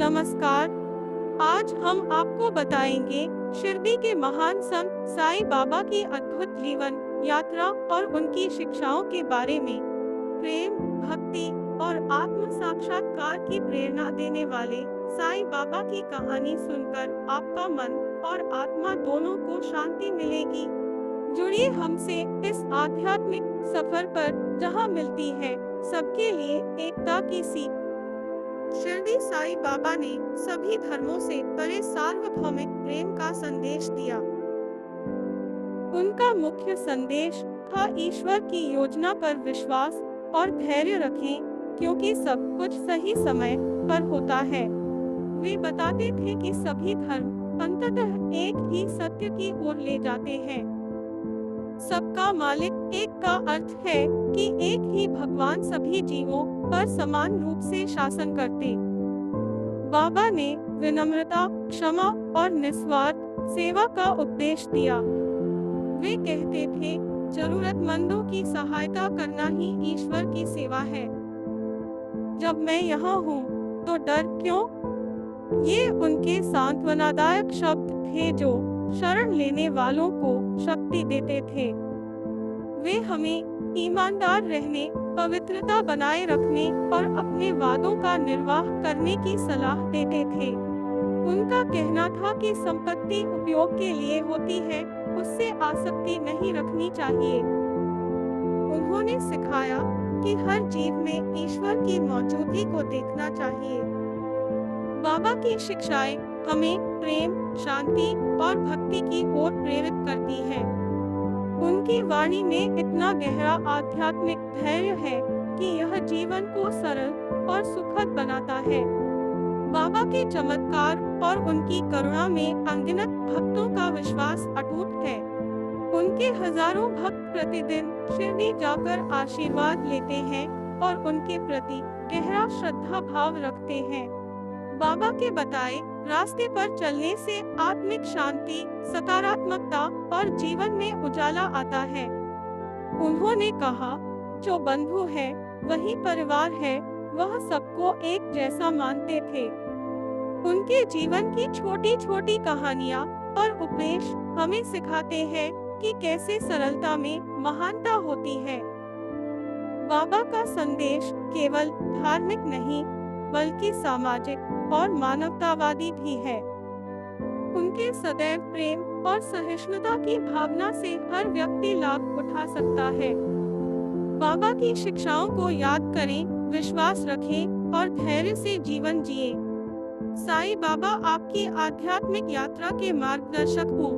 नमस्कार। आज हम आपको बताएंगे शिरडी के महान संत साईं बाबा की अद्भुत जीवन यात्रा और उनकी शिक्षाओं के बारे में। प्रेम, भक्ति और आत्म साक्षात्कार की प्रेरणा देने वाले साईं बाबा की कहानी सुनकर आपका मन और आत्मा दोनों को शांति मिलेगी। जुड़िए हमसे इस आध्यात्मिक सफर पर, जहां मिलती है सबके लिए एकता की सीख। शिरडी साईं बाबा ने सभी धर्मों से परे सार्वभौमिक प्रेम का संदेश दिया। उनका मुख्य संदेश था ईश्वर की योजना पर विश्वास और धैर्य रखें, क्योंकि सब कुछ सही समय पर होता है। वे बताते थे कि सभी धर्म अंततः एक ही सत्य की ओर ले जाते हैं। सबका मालिक एक का अर्थ है कि एक ही भगवान सभी जीवों पर समान रूप से शासन करते। बाबा ने विनम्रता, क्षमा और निस्वार्थ सेवा का उपदेश दिया। वे कहते थे, जरूरतमंदों की सहायता करना ही ईश्वर की सेवा है। जब मैं यहाँ हूँ, तो डर क्यों? ये उनके सांत्वनादायक शब्द थे जो शरण लेने वालों को शक्ति देते थे। वे हमें ईमानदार रहने, पवित्रता बनाए रखने और अपने वादों का निर्वाह करने की सलाह देते थे। उनका कहना था कि संपत्ति उपयोग के लिए होती है, उससे आसक्ति नहीं रखनी चाहिए। उन्होंने सिखाया कि हर जीव में ईश्वर की मौजूदगी को देखना चाहिए। बाबा की शिक्षाएं हमें प्रेम, शांति और भक्ति की ओर प्रेरित करती हैं। उनकी वाणी में इतना गहरा आध्यात्मिक धैर्य है कि यह जीवन को सरल और सुखद बनाता है। बाबा के चमत्कार और उनकी करुणा में अनगिनत भक्तों का विश्वास अटूट है। उनके हजारों भक्त प्रतिदिन शिरडी जाकर आशीर्वाद लेते हैं और उनके प्रति गहरा श्रद्धा भाव रखते हैं। बाबा के बताए रास्ते पर चलने से आत्मिक शांति, सकारात्मकता और जीवन में उजाला आता है। उन्होंने कहा, जो बंधु है वही परिवार है। वह सबको एक जैसा मानते थे। उनके जीवन की छोटी छोटी कहानियाँ और उपदेश हमें सिखाते हैं कि कैसे सरलता में महानता होती है। बाबा का संदेश केवल धार्मिक नहीं, बल्कि सामाजिक और मानवतावादी भी है। उनके सदैव प्रेम और सहिष्णुता की भावना से हर व्यक्ति लाभ उठा सकता है। बाबा की शिक्षाओं को याद करें, विश्वास रखें और धैर्य से जीवन जिए। साईं बाबा आपकी आध्यात्मिक यात्रा के मार्गदर्शक हो।